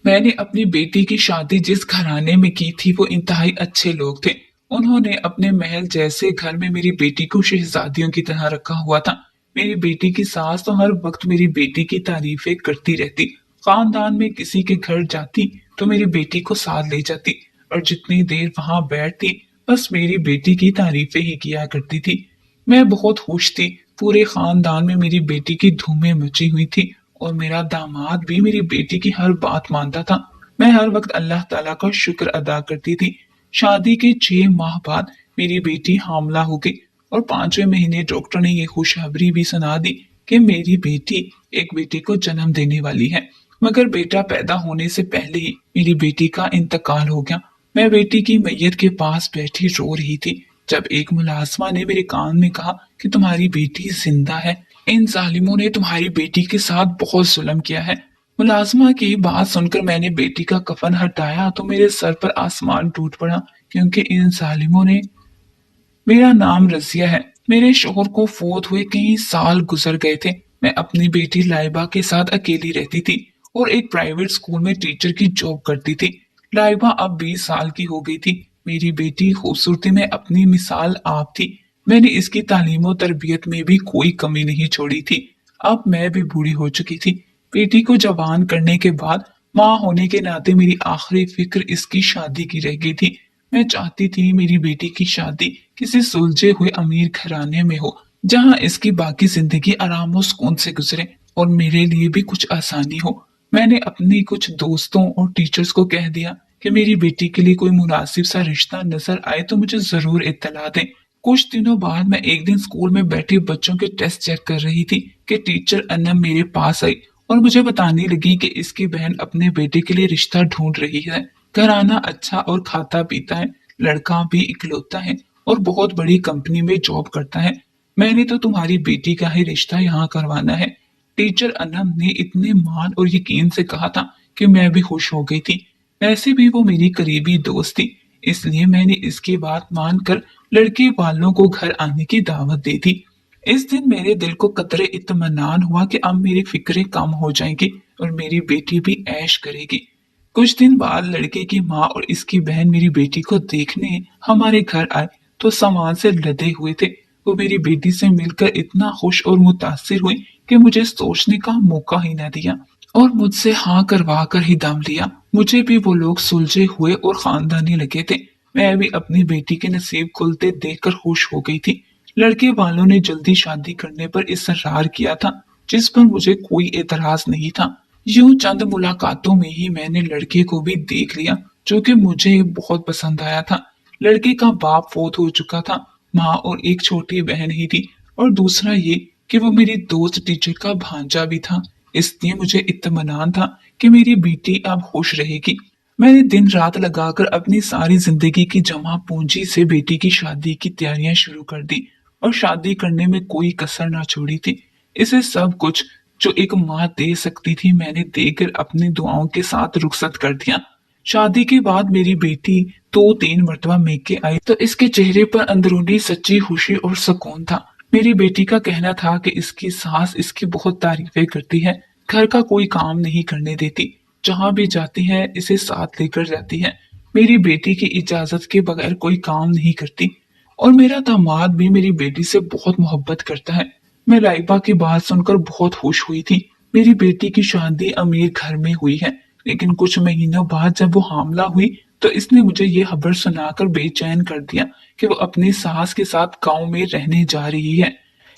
میں نے اپنی بیٹی کی شادی جس گھرانے میں کی تھی وہ انتہائی اچھے لوگ تھے۔ انہوں نے اپنے محل جیسے گھر میں میری بیٹی کو شہزادیوں کی طرح رکھا ہوا تھا۔ میری بیٹی کی ساس تو ہر وقت میری بیٹی کی تعریفیں کرتی رہتی۔ خاندان میں کسی کے گھر جاتی تو میری بیٹی کو ساتھ لے جاتی اور جتنی دیر وہاں بیٹھتی بس میری بیٹی کی تعریفیں ہی کیا کرتی تھی۔ میں بہت خوش تھی۔ پورے خاندان میں میری بیٹی کی دھومیں مچی ہوئی تھی اور میرا داماد بھی میری بیٹی کی ہر بات مانتا تھا۔ میں ہر وقت اللہ تعالیٰ کا شکر ادا کرتی تھی۔ شادی کے 6 ماہ بعد میری بیٹی حاملہ ہو گئی اور 5ویں مہینے ڈاکٹر نے یہ خوشخبری بھی سنا دی کہ میری بیٹی ایک بیٹے کو جنم دینے والی ہے، مگر بیٹا پیدا ہونے سے پہلے ہی میری بیٹی کا انتقال ہو گیا۔ میں بیٹی کی میت کے پاس بیٹھی رو رہی تھی جب ایک ملازمہ نے میرے کان میں کہا کہ تمہاری بیٹی زندہ ہے، ان ظالموں نے تمہاری بیٹی کے ساتھ بہت ظلم کیا ہے۔ ملازمہ کی بات سن کر میں نے بیٹی کا کفن ہٹایا تو میرے سر پر آسمان ٹوٹ پڑا، کیونکہ ان ظالموں نے میرا نام رضیہ ہے۔ میرے شوہر کو فوت ہوئے کئی سال گزر گئے تھے۔ میں اپنی بیٹی لائبہ کے ساتھ اکیلی رہتی تھی اور ایک پرائیویٹ اسکول میں ٹیچر کی جاب کرتی تھی۔ لائبہ اب 20 سال کی ہو گئی تھی۔ میری بیٹی خوبصورتی میں اپنی مثال آپ تھی۔ میں نے اس کی تعلیم و تربیت میں بھی کوئی کمی نہیں چھوڑی تھی۔ اب میں بھی بوڑھی ہو چکی تھی۔ بیٹی کو جوان کرنے کے بعد ماں ہونے کے ناطے میری آخری فکر اس کی شادی کی رہ گئی تھی۔ میں چاہتی تھی میری بیٹی کی شادی کسی سلجھے ہوئے امیر گھرانے میں ہو جہاں اس کی باقی زندگی آرام و سکون سے گزرے اور میرے لیے بھی کچھ آسانی ہو۔ میں نے اپنی کچھ دوستوں اور ٹیچرز کو کہہ دیا کہ میری بیٹی کے لیے کوئی مناسب سا رشتہ نظر آئے تو مجھے ضرور اطلاع دیں۔ کچھ دنوں بعد میں ایک دن اسکول میں بیٹھے بچوں کے ٹیسٹ چیک کر رہی تھی کہ ٹیچر انم میرے پاس آئی اور مجھے بتانے لگی کہ اس کی بہن اپنے بیٹے کے لیے رشتہ ڈھونڈ رہی ہے۔ گھرانہ اچھا اور کھاتا پیتا ہے، لڑکا بھی اکلوتا ہے اور بہت بڑی کمپنی میں جاب کرتا ہے۔ میں نے تو تمہاری بیٹی کا ہی رشتہ یہاں کروانا ہے۔ ٹیچر انم نے اتنے مان اور یقین سے کہا تھا کہ میں بھی خوش ہو گئی تھی۔ ویسے بھی وہ میری قریبی دوست تھی، اس لیے میں نے اس کی بات مان کر لڑکے والوں کو گھر آنے کی دعوت دی تھی۔ اس دن میرے دل کو قطرے اطمینان ہوا کہ اب میری فکریں کم ہو جائیں گی اور میری بیٹی بھی عیش کرے گی۔ کچھ دن بعد لڑکے کی ماں اور اس کی بہن میری بیٹی کو دیکھنے ہمارے گھر آئے تو سامان سے لدے ہوئے تھے۔ وہ میری بیٹی سے مل کر اتنا خوش اور متاثر ہوئی کہ مجھے سوچنے کا موقع ہی نہ دیا اور مجھ سے ہاں کروا کر ہی دم لیا۔ مجھے بھی وہ لوگ سلجھے ہوئے اور خاندانی لگے تھے۔ میں بھی اپنی بیٹی کے نصیب کھلتے دیکھ کر خوش ہو گئی تھی۔ لڑکے والوں نے جلدی شادی کرنے پر اصرار کیا تھا، جس پر مجھے کوئی اعتراض نہیں تھا۔ یوں چند ملاقاتوں میں ہی میں نے لڑکے کو بھی دیکھ لیا جو کہ مجھے بہت پسند آیا تھا۔ لڑکے کا باپ فوت ہو چکا تھا، ماں اور ایک چھوٹی بہن ہی تھی، اور دوسرا یہ کہ وہ میری دوست ٹیچر کا بھانجا بھی تھا۔ اس لیے مجھے اطمینان تھا کہ میری بیٹی اب خوش رہے گی۔ میں نے دن رات لگا کر اپنی ساری زندگی کی جمع پونجی سے بیٹی کی شادی کی تیاریاں شروع کر دی اور شادی کرنے میں کوئی کسر نہ چھوڑی تھی۔ اسے سب کچھ جو ایک ماں دے سکتی تھی میں نے دے کر اپنی دعاؤں کے ساتھ رخصت کر دیا۔ شادی کے بعد میری بیٹی 2-3 مرتبہ میکے آئی تو اس کے چہرے پر اندرونی سچی خوشی اور سکون تھا۔ میری بیٹی کا کہنا تھا کہ اس کی ساس اس کی بہت تعریفیں کرتی ہے، گھر کا کوئی کام نہیں کرنے دیتی، جہاں بھی جاتی ہے اسے ساتھ لے کر جاتی ہے، میری بیٹی کی اجازت کے بغیر کوئی کام نہیں کرتی، اور میرا داماد بھی میری بیٹی سے بہت محبت کرتا ہے۔ میں لائبہ کی بات سن کر بہت خوش ہوئی تھی۔ میری بیٹی کی شادی امیر گھر میں ہوئی ہے، لیکن کچھ مہینوں بعد جب وہ حاملہ ہوئی تو اس نے مجھے یہ خبر سنا کر بے چین کر دیا کہ وہ اپنی ساس کے ساتھ گاؤں میں رہنے جا رہی ہے،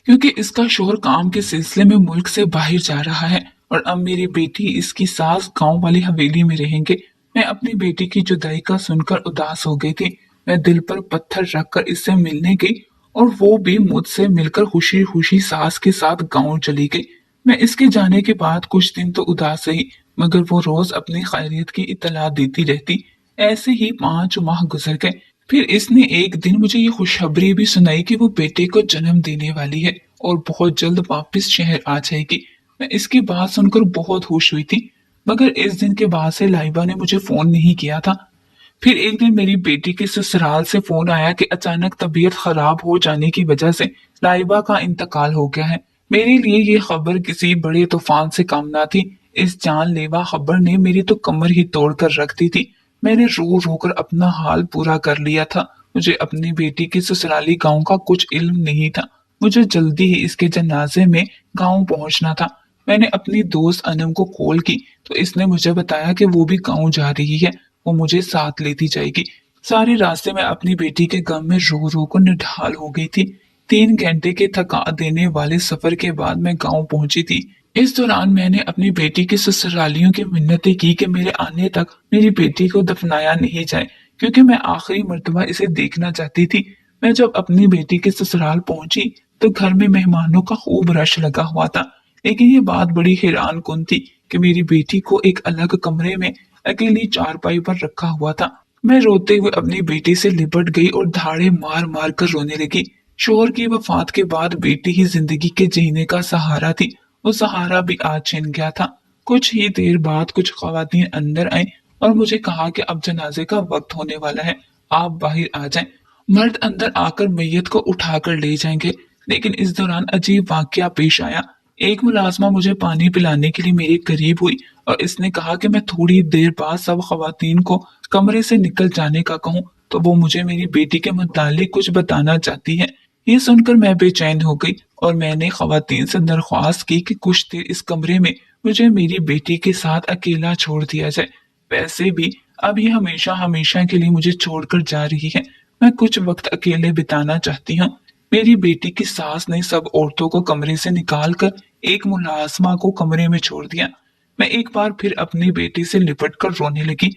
کیونکہ اس کا شوہر کام کے سلسلے میں ملک سے باہر جا رہا ہے اور اب میری بیٹی اس کی ساس گاؤں والی حویلی میں رہیں گے۔ میں اپنی بیٹی کی جدائی کا سن کر اداس ہو گئی تھی۔ میں دل پر پتھر رکھ کر اس سے ملنے گئی اور وہ بھی مجھ سے مل کر خوشی خوشی ساس کے ساتھ گاؤں چلی گئی۔ میں اس کے جانے کے بعد کچھ دن تو اداس رہی، مگر وہ روز اپنی خیریت کی اطلاع دیتی رہتی۔ ایسے ہی 5 ماہ گزر گئے۔ پھر اس نے ایک دن مجھے یہ خوشخبری بھی سنائی کہ وہ بیٹے کو جنم دینے والی ہے اور بہت جلد واپس شہر آ جائے گی۔ میں اس کی بات سن کر بہت خوش ہوئی تھی، مگر اس دن کے بعد سے لائبہ نے مجھے فون نہیں کیا تھا۔ پھر ایک دن میری بیٹی کے سسرال سے فون آیا کہ اچانک طبیعت خراب ہو جانے کی وجہ سے لائبہ کا انتقال ہو گیا ہے۔ میرے لیے یہ خبر کسی بڑے طوفان سے کم نہ تھی، इस जानलेवा खबर ने मेरी तो कमर ही तोड़ कर रख दी थी। मैंने रो रो कर अपना हाल पूरा कर लिया था। मुझे अपनी बेटी के ससुराली गांव का कुछ इल्म नहीं था। मुझे जल्दी ही इसके जनाजे में गांव पहुंचना था। मैंने अपनी दोस्त अनम को कॉल की तो इसने मुझे बताया कि वो भी गांव जा रही है, वो मुझे साथ लेती जाएगी। सारे रास्ते में अपनी बेटी के गम में रो रो कर निढाल हो गई थी। 3 घंटे के थका देने वाले सफर के बाद मैं गांव पहुंची थी। इस दौरान मैंने अपनी बेटी के ससुरालियों की मिन्नतें की कि मेरे आने तक मेरी बेटी को दफनाया नहीं जाए, क्योंकि मैं आखिरी मर्तबा इसे देखना चाहती थी। मैं जब अपनी बेटी के ससुराल पहुंची तो घर में मेहमानों का खूब रश लगा हुआ था, लेकिन ये बात बड़ी हैरान कुन थी कि मेरी बेटी को एक अलग कमरे में अकेली चारपाई पर रखा हुआ था। मैं रोते हुए अपनी बेटी से लिपट गई और धाड़े मार मार कर रोने लगी। शोहर की वफात के बाद बेटी ही जिंदगी के जीने का सहारा थी, वो सहारा भी आज छिन गया था। कुछ ही देर बाद कुछ खवातीन अंदर आई और मुझे कहा कि अब जनाजे का वक्त होने वाला है, आप बाहर आ जाएं। मर्द अंदर आकर मैयत को उठाकर ले जाएंगे, लेकिन इस दौरान अजीब वाकया पेश आया। एक मुलाजमा मुझे पानी पिलाने के लिए मेरे करीब हुई और इसने कहा कि मैं थोड़ी देर बाद सब खवातीन को कमरे से निकल जाने का कहूँ तो वो मुझे मेरी बेटी के मुतालिक कुछ बताना चाहती है। ये सुनकर मैं बेचैन हो गई और मैंने खवातीन से दरख्वास्त की कि कुछ देर इस कमरे में मुझे मेरी बेटी के साथ अकेला छोड़ दिया जाए। वैसे भी अब ये हमेशा हमेशा के लिए मुझे छोड़कर जा रही है, मैं कुछ वक्त अकेले बिताना चाहती हूँ। मेरी बेटी की सास ने सब औरतों को कमरे से निकालकर एक मुलाजमा को कमरे में छोड़ दिया। मैं एक बार फिर अपनी बेटी से लिपट कर रोने लगी।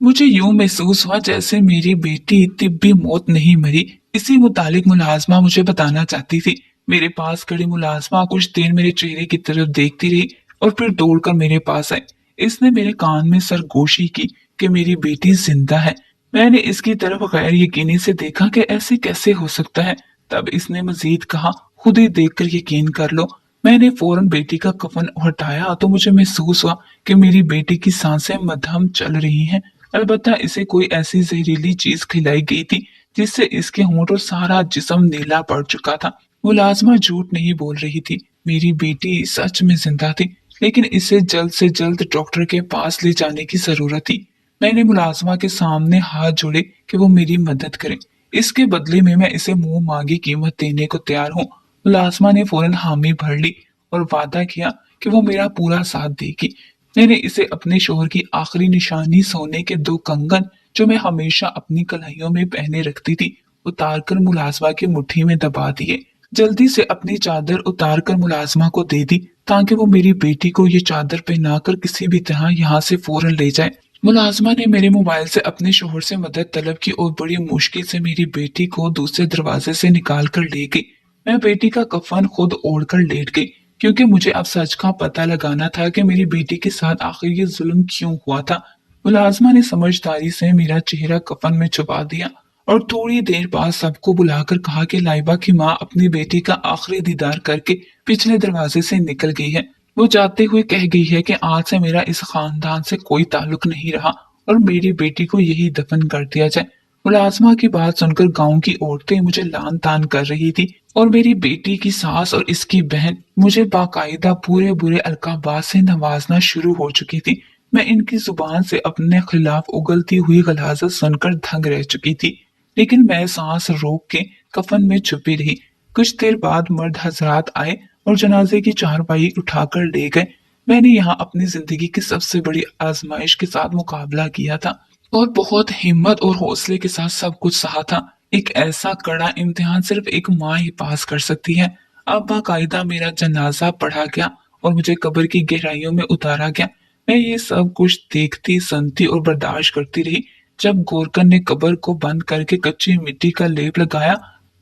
मुझे यूं महसूस हुआ जैसे मेरी बेटी तिब्बी मौत नहीं मरी। इसी मुतालिक मुलाजमा मुझे बताना चाहती थी। मेरे पास खड़ी मुलाजमा कुछ देर मेरे चेहरे की तरफ देखती रही और फिर दौड़कर मेरे पास आई। इसने मेरे कान में सरगोशी की कि मेरी बेटी जिंदा है। मैंने इसकी तरफ गैर यकीनी से देखा कि ऐसे कैसे हो सकता है। तब इसने मजीद कहा, खुद ही देखकर यकीन कर लो। मैंने फौरन बेटी का कफन हटाया तो मुझे महसूस हुआ कि मेरी बेटी की सांसें मध्यम चल रही हैं। अलबत्ता इसे कोई ऐसी जहरीली चीज खिलाई गई थी जिससे इसके होंठ और सारा जिस्म नीला पड़ चुका था। मुलाजमा झूठ नहीं बोल रही थी, मेरी बेटी सच में जिंदा थी, लेकिन इसे जल्द से जल्द डॉक्टर के पास ले जाने की जरूरत थी। मैंने मुलाजमा के सामने हाथ जोड़े कि वो मेरी मदद करे। इसके बदले में मैं इसे मुंह मांगी कीमत देने को तैयार हूँ। मुलाजमा ने फौरन हामी भर ली और वादा किया कि वो मेरा पूरा साथ देगी। मैंने इसे अपने शोहर की आखिरी निशानी सोने के 2 कंगन जो मैं हमेशा अपनी कलाइयों में पहने रखती थी उतारकर मुलाजमा की मुट्ठी में दबा दिए। जल्दी से अपनी चादर उतारकर मुलाजमा को दे दी ताकि वो मेरी बेटी को ये चादर पहनाकर किसी भी तरह यहाँ से फौरन ले जाए। मुलाजमा ने मेरे मोबाइल से अपने शोहर से मदद तलब की और बड़ी मुश्किल से मेरी बेटी को दूसरे दरवाजे से निकाल कर ले गई। मैं बेटी का कफन खुद ओढ़कर लेट गई, क्योंकि मुझे अब सच का पता लगाना था कि मेरी बेटी के साथ आखिर ये जुल्म क्यों हुआ था। मुलाजमा ने समझदारी से मेरा चेहरा कफन में छुपा दिया और थोड़ी देर बाद सबको बुलाकर कहा कि लाइबा की माँ अपनी बेटी का आखिरी दीदार करके पिछले दरवाजे से निकल गई है। वो जाते हुए कह गई है कि आज से मेरा इस खानदान से कोई ताल्लुक नहीं रहा और मेरी बेटी को यही दफन कर दिया जाए। मुलाजमा की बात सुनकर गांव की औरतें मुझे लान तान कर रही थी और मेरी बेटी की सास और इसकी बहन मुझे बाकायदा पूरे बुरे अलकाबात से नवाजना शुरू हो चुकी थी। मैं इनकी जुबान से अपने खिलाफ उगलती हुई गलाजत सुनकर दंग रह चुकी थी, लेकिन मैं सांस रोक के कफन में छुपी रही। कुछ देर बाद मर्द हजरात आए और जनाजे की चारपाई उठाकर ले गए। मैंने यहाँ अपनी जिंदगी की सबसे बड़ी आजमाइश के साथ मुकाबला किया था और बहुत हिम्मत और हौसले के साथ सब कुछ सहा था। एक ऐसा कड़ा इम्तिहान सिर्फ एक माँ ही पास कर सकती है। अब बाकायदा मेरा जनाजा पढ़ा गया और मुझे कब्र की गहराइयों में उतारा गया। मैं ये सब कुछ देखती, सुनती और बर्दाश्त करती रही। जब गोरकन ने कब्र को बंद करके कच्ची मिट्टी का लेप लगाया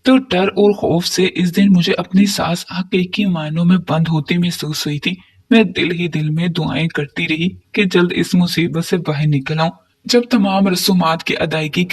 तो डर और खौफ से इस दिन मुझे अपनी सांस हकीकी मायनों में बंद होती महसूस हुई थी। मैं दिल ही दिल में दुआएं करती रही कि जल्द इस मुसीबत से बाहर निकल आऊं। जब तमाम रसूमात की अदायगी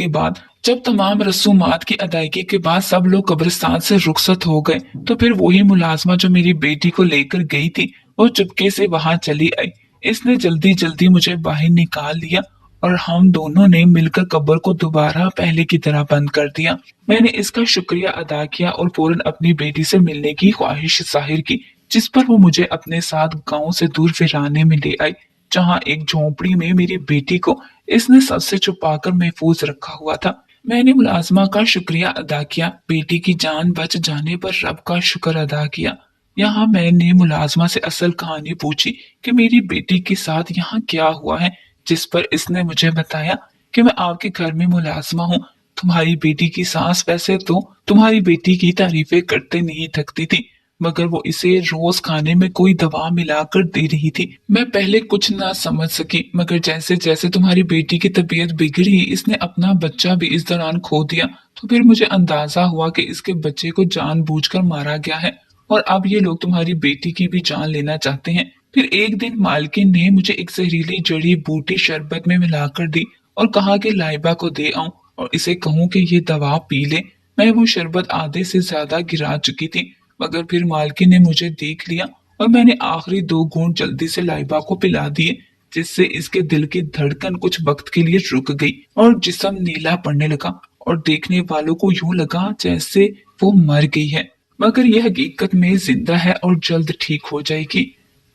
के बाद सब लोग कब्रिस्तान से रुखसत हो गए तो फिर वही मुलाजमा जो मेरी बेटी को लेकर गई थी वो चुपके से वहां चली आई। इसने जल्दी जल्दी मुझे बाहर निकाल लिया और हम दोनों ने मिलकर कब्र को दोबारा पहले की तरह बंद कर दिया। मैंने इसका शुक्रिया अदा किया और फौरन अपनी बेटी से मिलने की ख्वाहिश जाहिर की। जिस पर वो मुझे अपने साथ गांव से दूर वीराने में ले आई, जहां एक झोंपड़ी में मेरी बेटी को इसने सबसे छुपाकर महफूज रखा हुआ था। मैंने मुलाजमा का शुक्रिया अदा किया, बेटी की जान बच जाने पर रब का शुक्र अदा किया। यहाँ मैंने मुलाजमा से असल कहानी पूछी कि मेरी बेटी के साथ यहाँ क्या हुआ है, जिस पर इसने मुझे बताया कि मैं आपके घर में मुलाजमा हूँ। तुम्हारी बेटी की सास वैसे तो तुम्हारी बेटी की तारीफें करते नहीं थकती थी, मगर वो इसे रोज खाने में कोई दवा मिलाकर दे रही थी। मैं पहले कुछ ना समझ सकी, मगर जैसे जैसे तुम्हारी बेटी की तबीयत बिगड़ी, इसने अपना बच्चा भी इस दौरान खो दिया, तो फिर मुझे अंदाजा हुआ कि इसके बच्चे को जानबूझकर मारा गया है और अब ये लोग तुम्हारी बेटी की भी जान लेना चाहते हैं। फिर एक दिन मालकिन ने मुझे एक जहरीली जड़ी बूटी शरबत में मिलाकर दी और कहा कि लाइबा को दे आऊं और इसे कहूं कि ये दवा पी ले। मैं वो शरबत आधे से ज्यादा गिरा चुकी थी, मगर फिर मालकिन ने मुझे देख लिया और मैंने आखिरी 2 घूंट जल्दी से लाइबा को पिला दिए, जिससे इसके दिल की धड़कन कुछ वक्त के लिए रुक गई और जिस्म नीला पड़ने लगा और देखने वालों को यूं लगा जैसे वो मर गई है, मगर यह हकीकत में जिंदा है और जल्द ठीक हो जाएगी।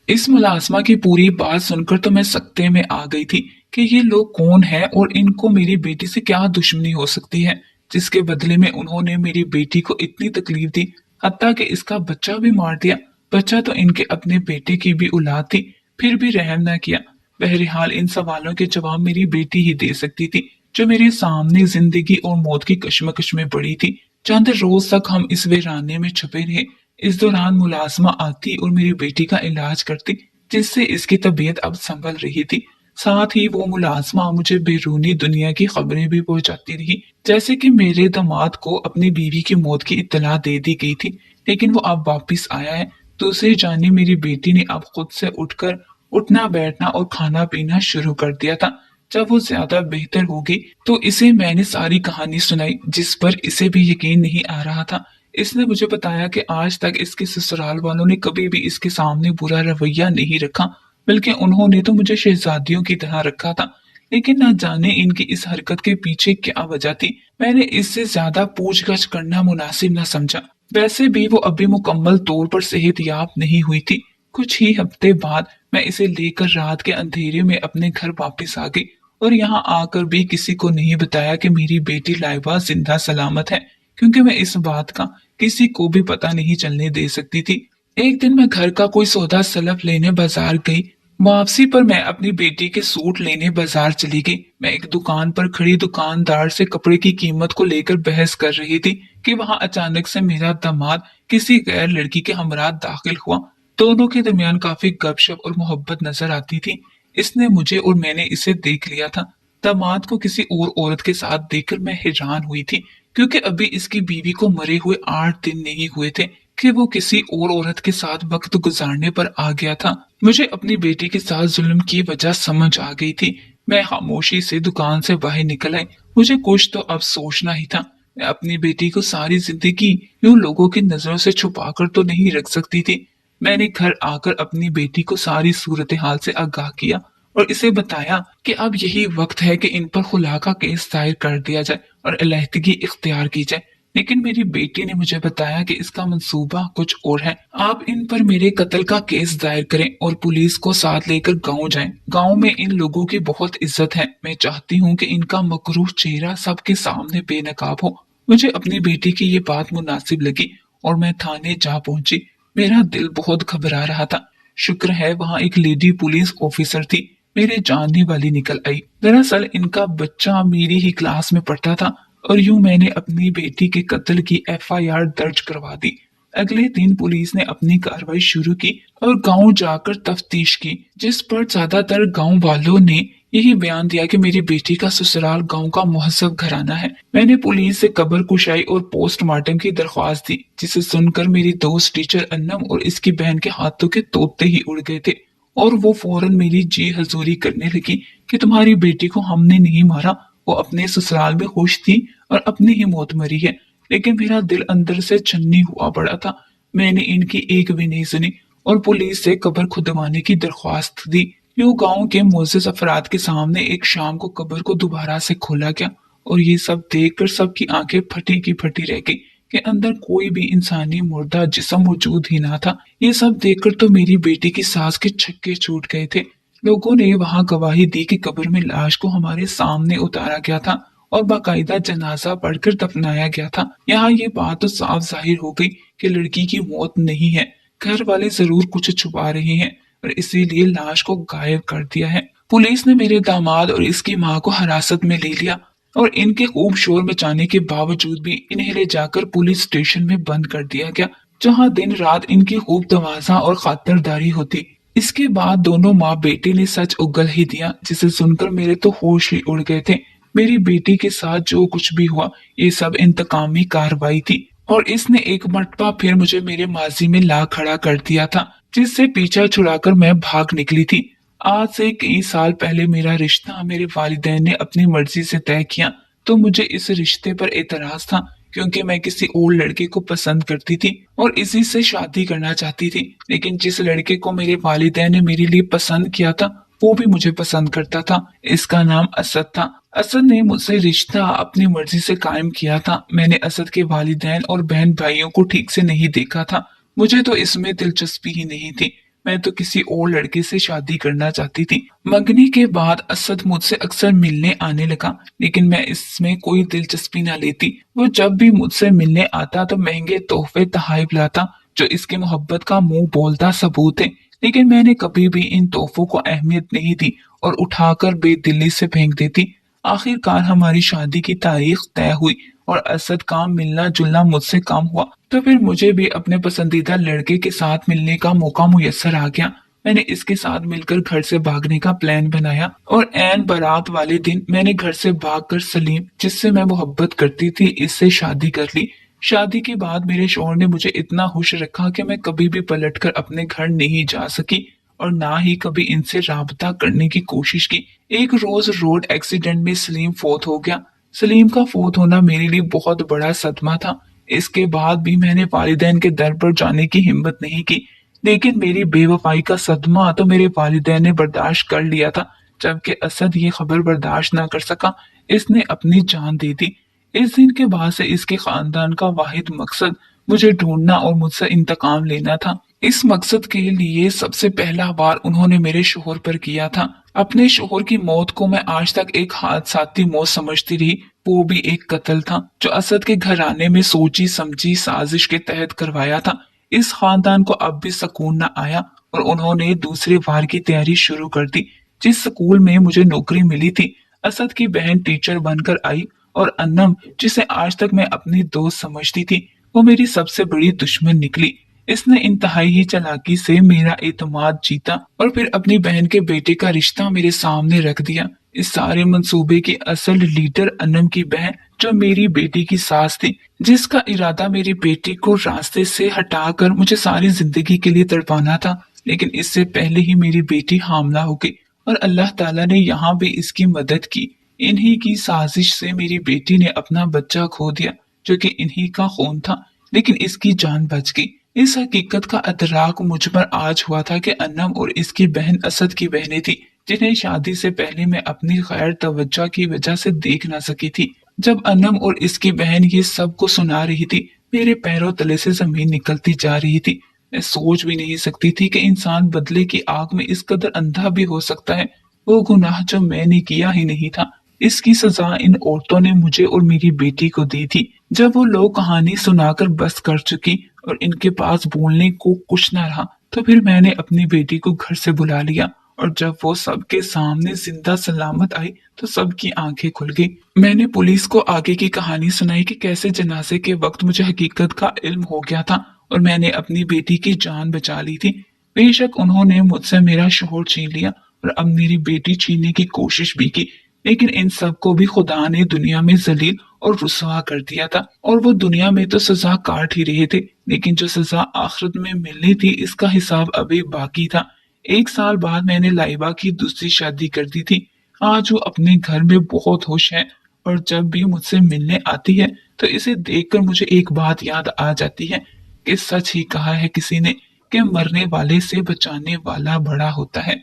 इस मुलाजमा की पूरी बात सुनकर तो मैं सकते में आ गई थी कि ये लोग कौन हैं और इनको मेरी बेटी से क्या दुश्मनी हो सकती है, जिसके बदले में उन्होंने मेरी बेटी को इतनी तकलीफ दी, हत्ता कि इसका बच्चा भी मार दिया। बच्चा तो इनके अपने बेटे की भी औलाद थी, फिर भी रहम न किया। बहरहाल इन सवालों के जवाब मेरी बेटी ही दे सकती थी, जो मेरे सामने जिंदगी और मौत की कश्मकश में पड़ी थी। चंद रोज तक हम इस वीराने में छुपे रहे। इस दौरान मुलाजमा आती और मेरी बेटी का इलाज करती, जिससे इसकी तबीयत अब संभल रही थी। साथ ही वो मुलाजमा मुझे बैरूनी दुनिया की खबरें भी पहुंचाती रही, जैसे कि मेरे दामाद को अपनी बीवी की मौत की इत्तला दे दी गई थी, लेकिन वो अब वापिस आया है। दूसरी जानिब मेरी बेटी ने अब खुद से उठकर उठना बैठना और खाना पीना शुरू कर दिया था। जब वो ज्यादा बेहतर हो गई तो इसे मैंने सारी कहानी सुनाई, जिस पर इसे भी यकीन नहीं आ रहा था। इसने मुझे बताया कि आज तक इसके ससुराल वालों ने कभी भी इसके सामने बुरा रवैया नहीं रखा, बल्कि उन्होंने तो मुझे शहजादियों की तरह रखा था। लेकिन न जाने इनकी इस हरकत के पीछे क्या वजह थी। मैंने इससे ज्यादा पूछगछ करना मुनासिब न समझा। वैसे भी वो अभी मुकम्मल तौर पर सेहतयाब नहीं हुई थी। कुछ ही हफ्ते बाद मैं इसे लेकर रात के अंधेरे में अपने घर वापस आ गई और यहाँ आकर भी किसी को नहीं बताया कि मेरी बेटी लाइबा जिंदा सलामत है, क्योंकि मैं इस बात का किसी को भी पता नहीं चलने दे सकती थी। एक दिन मैं घर का कोई सौदा सलफ लेने बाजार गई। वापसी पर मैं अपनी बेटी के सूट लेने बाजार चली गई। मैं एक दुकान पर खड़ी दुकानदार से कपड़े की कीमत को लेकर बहस कर रही थी कि वहां अचानक से मेरा दामाद किसी गैर लड़की के हमरा दाखिल हुआ। दोनों के दरमियान काफी गपशप और मोहब्बत नजर आती थी। इसने मुझे और मैंने इसे देख लिया था। दामाद को किसी और औरत के साथ देखकर मैं हैरान हुई थी, क्योंकि अभी इसकी बीवी को मरे हुए 8 दिन नहीं हुए थे कि वो किसी और औरत के साथ वक्त गुजारने पर आ गया था। मुझे अपनी बेटी के साथ जुल्म की वजह समझ आ गई थी। मैं खामोशी से दुकान से बाहर निकल आई। मुझे कुछ तो अब सोचना ही था। मैं अपनी बेटी को सारी जिंदगी यूं लोगों की नजरों से छुपा कर तो नहीं रख सकती थी। मैंने घर आकर अपनी बेटी को सारी सूरत हाल से आगाह किया और इसे बताया कि अब यही वक्त है कि इन पर खुला का केस दायर कर दिया जाए और अलहदगी इख्तियार की जाए। लेकिन मेरी बेटी ने मुझे बताया कि इसका मंसूबा कुछ और है। आप इन पर मेरे कत्ल का केस दायर करें और पुलिस को साथ लेकर गांव जाएं। गांव में इन लोगों की बहुत इज्जत है। मैं चाहती हूँ कि इनका मकरूह चेहरा सबके सामने बेनकाब हो। मुझे अपनी बेटी की ये बात मुनासिब लगी और मैं थाने जा पहुंची। मेरा दिल बहुत घबरा रहा था। शुक्र है वहाँ एक लेडी पुलिस ऑफिसर थी, मेरे जानने वाली निकल आई। दरअसल इनका बच्चा मेरी ही क्लास में पढ़ता था और यूं मैंने अपनी बेटी के कत्ल की एफआईआर दर्ज करवा दी। अगले दिन पुलिस ने अपनी कार्रवाई शुरू की और गांव जाकर तफ्तीश की, जिस पर ज्यादातर गांव वालों ने यही बयान दिया कि मेरी बेटी का ससुराल गांव का मुहज्जब घराना है। मैंने पुलिस से कब्र कुशाई और पोस्टमार्टम की दरख्वास्त दी, जिसे सुनकर मेरी दोस्त टीचर अन्नम और इसकी बहन के हाथों के तोते ही उड़ गए थे और वो फौरन मेरी जी हजूरी करने लगी कि तुम्हारी बेटी को हमने नहीं मारा, वो अपने ससुराल में खुश थी और अपनी ही मौत मरी है। लेकिन मेरा दिल अंदर से छन्नी हुआ पड़ा था। मैंने इनकी एक भी नहीं सुनी और पुलिस से कब्र खुदवाने की दरख्वास्त दी। यूं गांव के मोअज़्ज़िज़ अफराद के सामने एक शाम को कब्र को दोबारा से खोला गया और ये सब देखकर सबकी आंखें फटी की फटी रह गई कि अंदर कोई भी इंसानी मुर्दा जिस्म मौजूद ही ना था। ये सब देखकर तो मेरी बेटी की सांस के छक्के छूट गए थे। लोगों ने वहां गवाही दी कि कब्र में लाश को हमारे सामने उतारा गया था और बाकायदा जनाजा पढ़कर दफनाया गया था। यहाँ ये बात तो साफ जाहिर हो गई कि लड़की की मौत नहीं है, घर वाले जरूर कुछ छुपा रहे हैं और इसीलिए लाश को गायब कर दिया है। पुलिस ने मेरे दामाद और इसकी मां को हिरासत में ले लिया और इनके खूब शोर मचाने के बावजूद भी इन्हें ले जाकर पुलिस स्टेशन में बंद कर दिया गया, जहां दिन रात इनकी खूब तवाज़ा और खातिरदारी होती। इसके बाद दोनों माँ बेटे ने सच उगल ही दिया, जिसे सुनकर मेरे तो होश ही उड़ गए थे। मेरी बेटी के साथ जो कुछ भी हुआ ये सब इंतकामी कार्रवाई थी और इसने एक मरतबा फिर मुझे मेरे माजी में ला खड़ा कर दिया था, जिससे पीछा छुड़ाकर मैं भाग निकली थी। आज से कई साल पहले मेरा रिश्ता मेरे वालिदैन ने अपनी मर्जी से तय किया, तो मुझे इस रिश्ते पर एतराज था क्योंकि मैं किसी और लड़के को पसंद करती थी और इसी से शादी करना चाहती थी। लेकिन जिस लड़के को मेरे वालिदैन ने मेरे लिए पसंद किया था वो भी मुझे पसंद करता था। इसका नाम असद था। असद ने मुझसे रिश्ता अपनी मर्जी से कायम किया था। मैंने असद के वालिदैन और बहन भाइयों को ठीक से नहीं देखा था। मुझे तो इसमें दिलचस्पी ही नहीं थी। मैं तो किसी और लड़के से शादी करना चाहती थी। मंगनी के बाद असद मुझसे अक्सर मिलने आने लगा, लेकिन मैं इसमें कोई दिलचस्पी न लेती। वो जब भी मुझसे मिलने आता तो महंगे तोहफे तहाइफ लाता, जो इसकी मोहब्बत का मुंह बोलता सबूत है। लेकिन मैंने कभी भी इन तोहफों को अहमियत नहीं दी और उठाकर बेदिली से फेंक देती। आखिरकार हमारी शादी की तारीख तय हुई और असद का मिलना जुलना मुझसे कम हुआ, तो फिर मुझे भी अपने पसंदीदा लड़के के साथ मिलने का मौका मुयस्सर आ गया। मैंने इसके साथ मिलकर घर से भागने का प्लान बनाया और ऐन बारात वाले दिन मैंने घर से भागकर सलीम, जिससे मैं मोहब्बत करती थी, इससे शादी कर ली। शादी के बाद मेरे शौहर ने मुझे इतना खुश रखा कि मैं कभी भी पलटकर अपने घर नहीं जा सकी और ना ही कभी इनसे राबता करने की कोशिश की। एक रोज रोड एक्सीडेंट में सलीम फौत हो गया। सलीम का फौत होना मेरे लिए बहुत बड़ा सदमा था। इसके बाद भी मैंने वालिदैन के दर पर जाने की हिम्मत नहीं की, लेकिन मेरी बेवफाई का सदमा तो मेरे वालिदैन ने बर्दाश्त कर लिया था। जबकि असद ये खबर बर्दाश्त ना कर सका, इसने अपनी जान दे दी। इस दिन के बाद से इसके खानदान का वाहिद मकसद मुझे ढूंढना और मुझसे इंतकाम लेना था। इस मकसद के लिए सबसे पहला वार उन्होंने मेरे शोहर पर किया था। अपने शोहर की मौत को मैं आज तक एक हादसाती मौत समझती रही। वो भी एक कत्ल था जो असद के घराने में सोची समझी साजिश के तहत करवाया था। इस खानदान को अब भी सुकून न आया और उन्होंने दूसरे वार की तैयारी शुरू कर दी। जिस स्कूल में मुझे नौकरी मिली थी, असद की बहन टीचर बनकर आई और अन्नम, जिसे आज तक मैं अपनी दोस्त समझती थी, वो मेरी सबसे बड़ी दुश्मन निकली। इसने इंतहाई ही चालाकी से मेरा एतमाद जीता और फिर अपनी बहन के बेटे का रिश्ता मेरे सामने रख दिया। इस सारे मंसूबे की असल लीडर अन्नम की बहन, जो मेरी बेटी की सास थी, जिसका इरादा मेरी बेटी को रास्ते से हटाकर मुझे सारी जिंदगी के लिए तड़पाना था। लेकिन इससे पहले ही मेरी बेटी हामला हो गई और अल्लाह ताला ने यहाँ भी इसकी मदद की। इन्हीं की साजिश से मेरी बेटी ने अपना बच्चा खो दिया, जो कि इन्हीं का खून था, लेकिन इसकी जान बच गई। इस हकीकत का अदराक मुझ पर आज हुआ था कि अन्नम और इसकी बहन असद की बहनें थी, जिन्हें शादी से पहले मैं अपनी गैर तवज्जो की वजह से देख ना सकी थी। जब अन्नम और इसकी बहन ये सब को सुना रही थी, मेरे पैरों तले से जमीन निकलती जा रही थी। मैं सोच भी नहीं सकती थी कि इंसान बदले की आग में इस कदर अंधा भी हो सकता है। वो गुनाह जो मैंने किया ही नहीं था, इसकी सजा इन औरतों ने मुझे और मेरी बेटी को दी थी। जब वो लोग कहानी सुनाकर बस कर चुकी और इनके पास बोलने को कुछ न रहा, तो फिर मैंने अपनी बेटी को घर से बुला लिया और जब वो सबके सामने जिंदा सलामत आई तो सबकी आंखें खुल गई। मैंने पुलिस को आगे की कहानी सुनाई कि कैसे जनाजे के वक्त मुझे हकीकत का इल्म हो गया था और मैंने अपनी बेटी की जान बचा ली थी। बेशक उन्होंने मुझसे मेरा शोहर छीन लिया और अब मेरी बेटी छीनने की कोशिश भी की, लेकिन इन सबको भी खुदा ने दुनिया में जलील और रुसवा कर दिया था और वो दुनिया में तो सजा काट ही रहे थे, लेकिन जो सजा आखिरत में मिलनी थी इसका हिसाब अभी बाकी था। 1 साल बाद मैंने लाइबा की दूसरी शादी कर दी थी। आज वो अपने घर में बहुत खुश है और जब भी मुझसे मिलने आती है तो इसे देखकर मुझे एक बात याद आ जाती है कि सच ही कहा है किसी ने कि मरने वाले से बचाने वाला बड़ा होता है।